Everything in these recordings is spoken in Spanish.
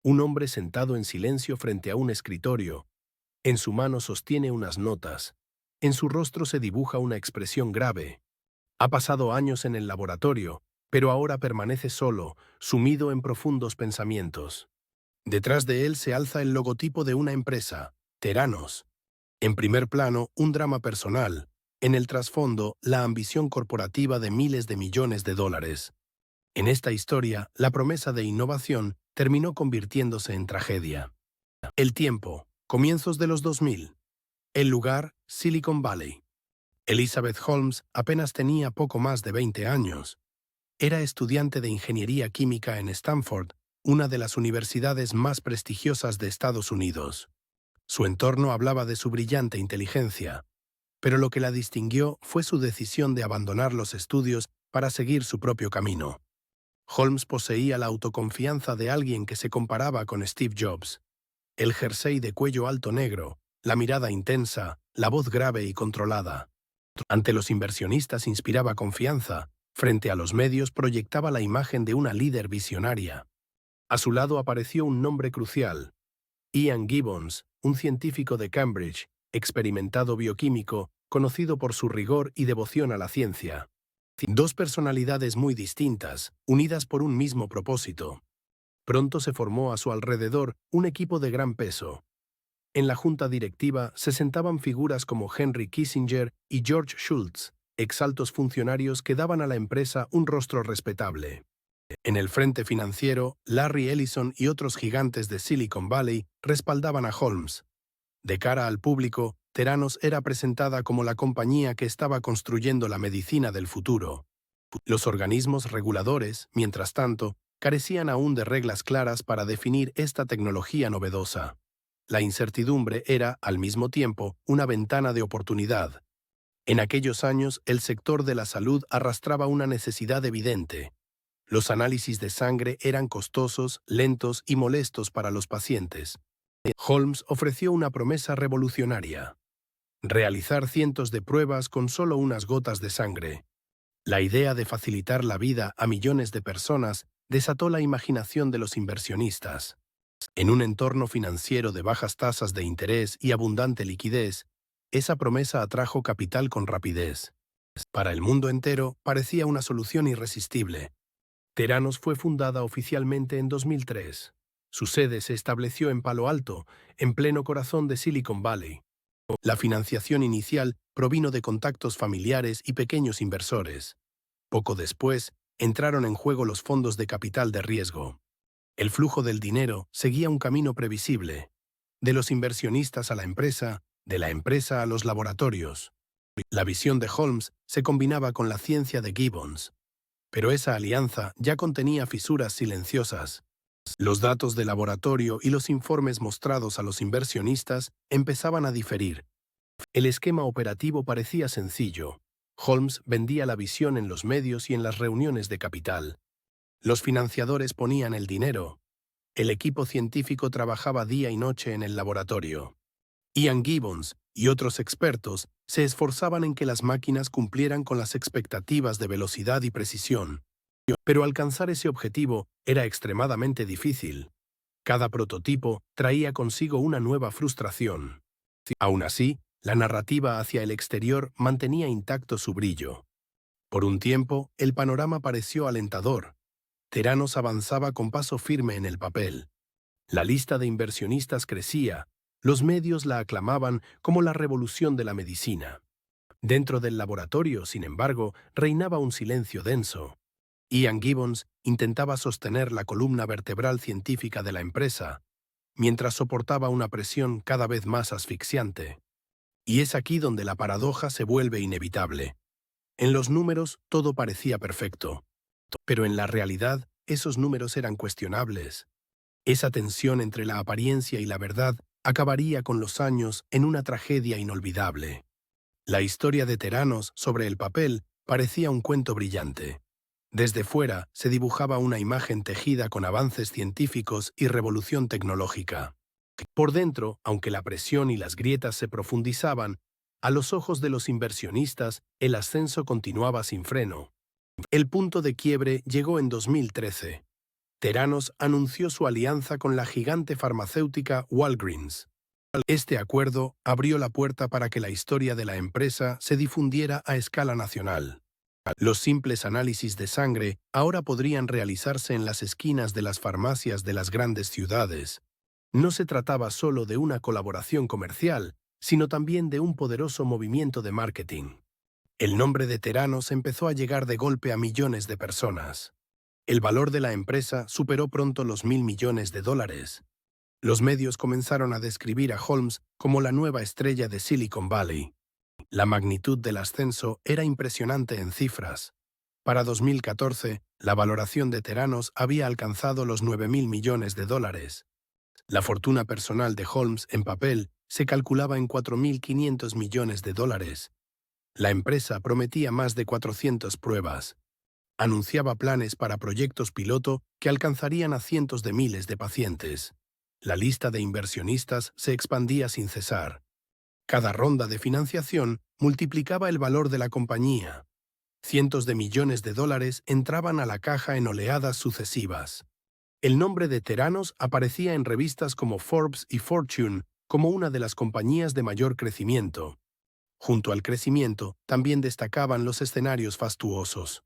Un hombre sentado en silencio frente a un escritorio. En su mano sostiene unas notas. En su rostro se dibuja una expresión grave. Ha pasado años en el laboratorio, pero ahora permanece solo, sumido en profundos pensamientos. Detrás de él se alza el logotipo de una empresa, Theranos. En primer plano, un drama personal. En el trasfondo, la ambición corporativa de miles de millones de dólares. En esta historia, la promesa de innovación terminó convirtiéndose en tragedia. El tiempo, comienzos de los 2000. El lugar, Silicon Valley. Elizabeth Holmes apenas tenía poco más de 20 años. Era estudiante de ingeniería química en Stanford, una de las universidades más prestigiosas de Estados Unidos. Su entorno hablaba de su brillante inteligencia, pero lo que la distinguió fue su decisión de abandonar los estudios para seguir su propio camino. Holmes poseía la autoconfianza de alguien que se comparaba con Steve Jobs. El jersey de cuello alto negro, la mirada intensa, la voz grave y controlada. Ante los inversionistas inspiraba confianza, frente a los medios proyectaba la imagen de una líder visionaria. A su lado apareció un nombre crucial: Ian Gibbons, un científico de Cambridge, experimentado bioquímico, conocido por su rigor y devoción a la ciencia. Dos personalidades muy distintas, unidas por un mismo propósito. Pronto se formó a su alrededor un equipo de gran peso. En la junta directiva se sentaban figuras como Henry Kissinger y George Shultz, exaltos funcionarios que daban a la empresa un rostro respetable. En el frente financiero, Larry Ellison y otros gigantes de Silicon Valley respaldaban a Holmes. De cara al público, Theranos era presentada como la compañía que estaba construyendo la medicina del futuro. Los organismos reguladores, mientras tanto, carecían aún de reglas claras para definir esta tecnología novedosa. La incertidumbre era, al mismo tiempo, una ventana de oportunidad. En aquellos años, el sector de la salud arrastraba una necesidad evidente. Los análisis de sangre eran costosos, lentos y molestos para los pacientes. Holmes ofreció una promesa revolucionaria: realizar cientos de pruebas con solo unas gotas de sangre. La idea de facilitar la vida a millones de personas desató la imaginación de los inversionistas. En un entorno financiero de bajas tasas de interés y abundante liquidez, esa promesa atrajo capital con rapidez. Para el mundo entero parecía una solución irresistible. Theranos fue fundada oficialmente en 2003. Su sede se estableció en Palo Alto, en pleno corazón de Silicon Valley. La financiación inicial provino de contactos familiares y pequeños inversores. Poco después, entraron en juego los fondos de capital de riesgo. El flujo del dinero seguía un camino previsible: de los inversionistas a la empresa, de la empresa a los laboratorios. La visión de Holmes se combinaba con la ciencia de Gibbons. Pero esa alianza ya contenía fisuras silenciosas. Los datos de laboratorio y los informes mostrados a los inversionistas empezaban a diferir. El esquema operativo parecía sencillo. Holmes vendía la visión en los medios y en las reuniones de capital. Los financiadores ponían el dinero. El equipo científico trabajaba día y noche en el laboratorio. Ian Gibbons y otros expertos se esforzaban en que las máquinas cumplieran con las expectativas de velocidad y precisión. Pero alcanzar ese objetivo era extremadamente difícil. Cada prototipo traía consigo una nueva frustración. Aún así, la narrativa hacia el exterior mantenía intacto su brillo. Por un tiempo, el panorama pareció alentador. Theranos avanzaba con paso firme en el papel. La lista de inversionistas crecía. Los medios la aclamaban como la revolución de la medicina. Dentro del laboratorio, sin embargo, reinaba un silencio denso. Ian Gibbons intentaba sostener la columna vertebral científica de la empresa, mientras soportaba una presión cada vez más asfixiante. Y es aquí donde la paradoja se vuelve inevitable. En los números todo parecía perfecto, pero en la realidad esos números eran cuestionables. Esa tensión entre la apariencia y la verdad acabaría con los años en una tragedia inolvidable. La historia de Theranos sobre el papel parecía un cuento brillante. Desde fuera se dibujaba una imagen tejida con avances científicos y revolución tecnológica. Por dentro, aunque la presión y las grietas se profundizaban, a los ojos de los inversionistas el ascenso continuaba sin freno. El punto de quiebre llegó en 2013. Theranos anunció su alianza con la gigante farmacéutica Walgreens. Este acuerdo abrió la puerta para que la historia de la empresa se difundiera a escala nacional. Los simples análisis de sangre ahora podrían realizarse en las esquinas de las farmacias de las grandes ciudades. No se trataba solo de una colaboración comercial, sino también de un poderoso movimiento de marketing. El nombre de Theranos empezó a llegar de golpe a millones de personas. El valor de la empresa superó pronto los $1.000 millones. Los medios comenzaron a describir a Holmes como la nueva estrella de Silicon Valley. La magnitud del ascenso era impresionante en cifras. Para 2014, la valoración de Theranos había alcanzado los $9.000 millones. La fortuna personal de Holmes en papel se calculaba en $4.500 millones. La empresa prometía más de 400 pruebas. Anunciaba planes para proyectos piloto que alcanzarían a cientos de miles de pacientes. La lista de inversionistas se expandía sin cesar. Cada ronda de financiación multiplicaba el valor de la compañía. Cientos de millones de dólares entraban a la caja en oleadas sucesivas. El nombre de Theranos aparecía en revistas como Forbes y Fortune como una de las compañías de mayor crecimiento. Junto al crecimiento, también destacaban los escenarios fastuosos.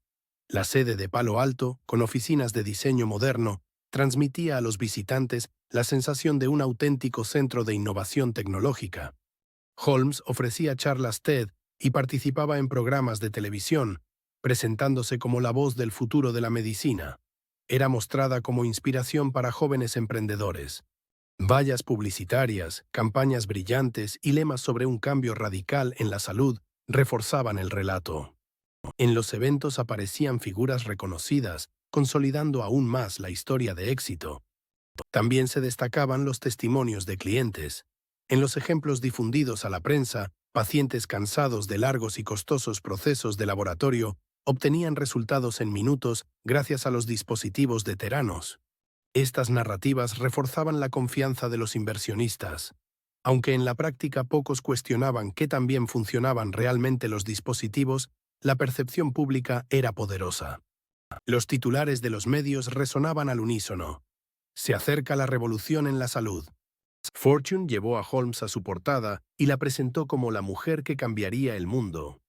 La sede de Palo Alto, con oficinas de diseño moderno, transmitía a los visitantes la sensación de un auténtico centro de innovación tecnológica. Holmes ofrecía charlas TED y participaba en programas de televisión, presentándose como la voz del futuro de la medicina. Era mostrada como inspiración para jóvenes emprendedores. Vallas publicitarias, campañas brillantes y lemas sobre un cambio radical en la salud reforzaban el relato. En los eventos aparecían figuras reconocidas, consolidando aún más la historia de éxito. También se destacaban los testimonios de clientes. En los ejemplos difundidos a la prensa, pacientes cansados de largos y costosos procesos de laboratorio obtenían resultados en minutos gracias a los dispositivos de Theranos. Estas narrativas reforzaban la confianza de los inversionistas. Aunque en la práctica pocos cuestionaban qué tan bien funcionaban realmente los dispositivos, la percepción pública era poderosa. Los titulares de los medios resonaban al unísono. Se acerca la revolución en la salud. Fortune llevó a Holmes a su portada y la presentó como la mujer que cambiaría el mundo.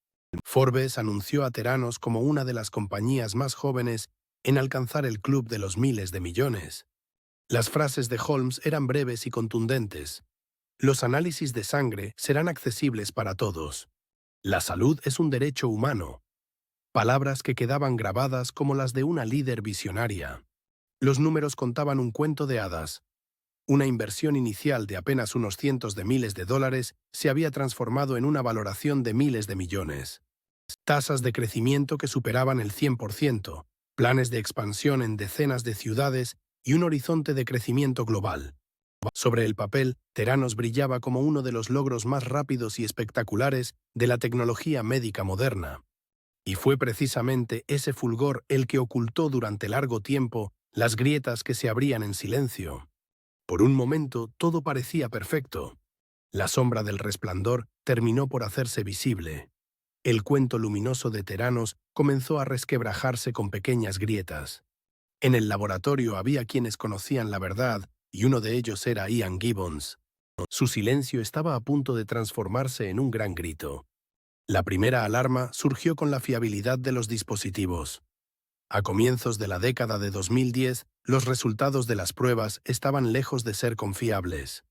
Forbes anunció a Theranos como una de las compañías más jóvenes en alcanzar el club de los miles de millones. Las frases de Holmes eran breves y contundentes. Los análisis de sangre serán accesibles para todos. La salud es un derecho humano. Palabras que quedaban grabadas como las de una líder visionaria. Los números contaban un cuento de hadas. Una inversión inicial de apenas unos cientos de miles de dólares se había transformado en una valoración de miles de millones. Tasas de crecimiento que superaban el 100%, planes de expansión en decenas de ciudades y un horizonte de crecimiento global. Sobre el papel, Theranos brillaba como uno de los logros más rápidos y espectaculares de la tecnología médica moderna. Y fue precisamente ese fulgor el que ocultó durante largo tiempo las grietas que se abrían en silencio. Por un momento todo parecía perfecto. La sombra del resplandor terminó por hacerse visible. El cuento luminoso de Theranos comenzó a resquebrajarse con pequeñas grietas. En el laboratorio había quienes conocían la verdad, y uno de ellos era Ian Gibbons. Su silencio estaba a punto de transformarse en un gran grito. La primera alarma surgió con la fiabilidad de los dispositivos. A comienzos de la década de 2010, los resultados de las pruebas estaban lejos de ser confiables.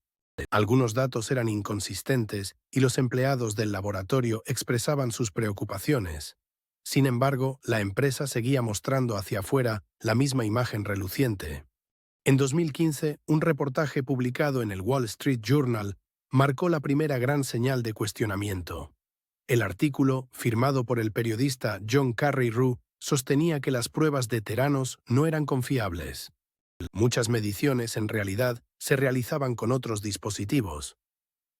Algunos datos eran inconsistentes y los empleados del laboratorio expresaban sus preocupaciones. Sin embargo, la empresa seguía mostrando hacia afuera la misma imagen reluciente. En 2015, un reportaje publicado en el Wall Street Journal marcó la primera gran señal de cuestionamiento. El artículo, firmado por el periodista John Carreyrou, sostenía que las pruebas de Theranos no eran confiables. Muchas mediciones, en realidad, se realizaban con otros dispositivos.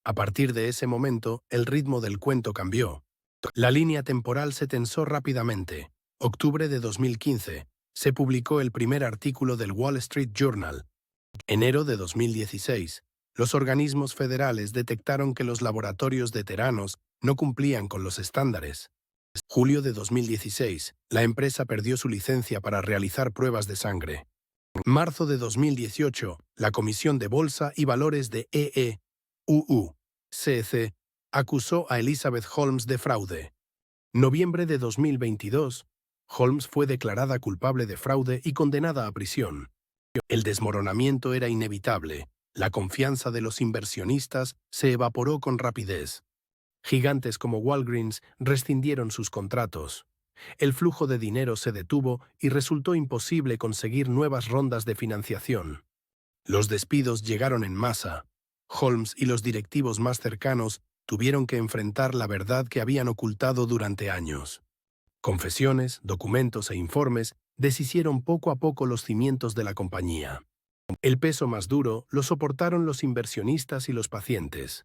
A partir de ese momento, el ritmo del cuento cambió. La línea temporal se tensó rápidamente. Octubre de 2015, se publicó el primer artículo del Wall Street Journal. Enero de 2016, los organismos federales detectaron que los laboratorios de Theranos no cumplían con los estándares. Julio de 2016, la empresa perdió su licencia para realizar pruebas de sangre. Marzo de 2018, la Comisión de Bolsa y Valores de EEUU-CC acusó a Elizabeth Holmes de fraude. Noviembre de 2022, Holmes fue declarada culpable de fraude y condenada a prisión. El desmoronamiento era inevitable. La confianza de los inversionistas se evaporó con rapidez. Gigantes como Walgreens rescindieron sus contratos. El flujo de dinero se detuvo y resultó imposible conseguir nuevas rondas de financiación. Los despidos llegaron en masa. Holmes y los directivos más cercanos tuvieron que enfrentar la verdad que habían ocultado durante años. Confesiones, documentos e informes deshicieron poco a poco los cimientos de la compañía. El peso más duro lo soportaron los inversionistas y los pacientes.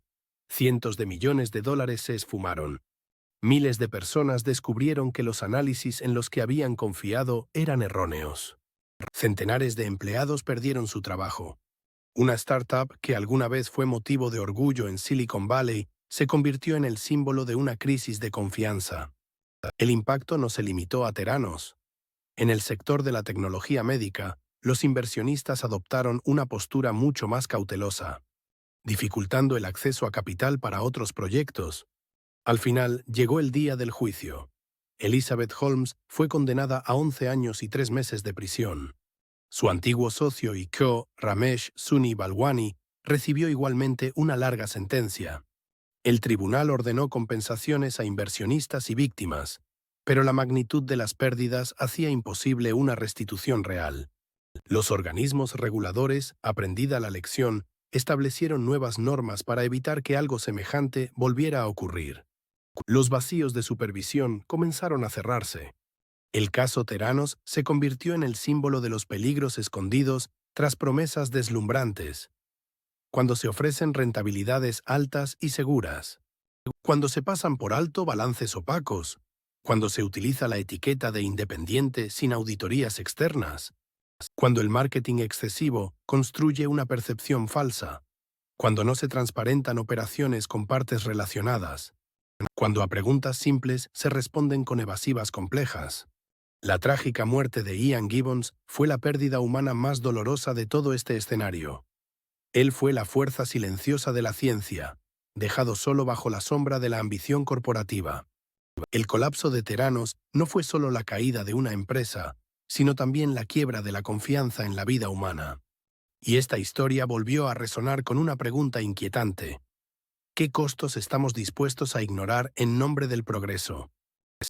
Cientos de millones de dólares se esfumaron. Miles de personas descubrieron que los análisis en los que habían confiado eran erróneos. Centenares de empleados perdieron su trabajo. Una startup que alguna vez fue motivo de orgullo en Silicon Valley se convirtió en el símbolo de una crisis de confianza. El impacto no se limitó a Theranos. En el sector de la tecnología médica, los inversionistas adoptaron una postura mucho más cautelosa, dificultando el acceso a capital para otros proyectos. Al final, llegó el día del juicio. Elizabeth Holmes fue condenada a 11 años y 3 meses de prisión. Su antiguo socio y co, Ramesh Suni Balwani, recibió igualmente una larga sentencia. El tribunal ordenó compensaciones a inversionistas y víctimas, pero la magnitud de las pérdidas hacía imposible una restitución real. Los organismos reguladores, aprendida la lección, establecieron nuevas normas para evitar que algo semejante volviera a ocurrir. Los vacíos de supervisión comenzaron a cerrarse. El caso Theranos se convirtió en el símbolo de los peligros escondidos tras promesas deslumbrantes. Cuando se ofrecen rentabilidades altas y seguras. Cuando se pasan por alto balances opacos. Cuando se utiliza la etiqueta de independiente sin auditorías externas. Cuando el marketing excesivo construye una percepción falsa. Cuando no se transparentan operaciones con partes relacionadas. Cuando a preguntas simples se responden con evasivas complejas. La trágica muerte de Ian Gibbons fue la pérdida humana más dolorosa de todo este escenario. Él fue la fuerza silenciosa de la ciencia, dejado solo bajo la sombra de la ambición corporativa. El colapso de Theranos no fue solo la caída de una empresa, sino también la quiebra de la confianza en la vida humana. Y esta historia volvió a resonar con una pregunta inquietante. ¿Qué costos estamos dispuestos a ignorar en nombre del progreso?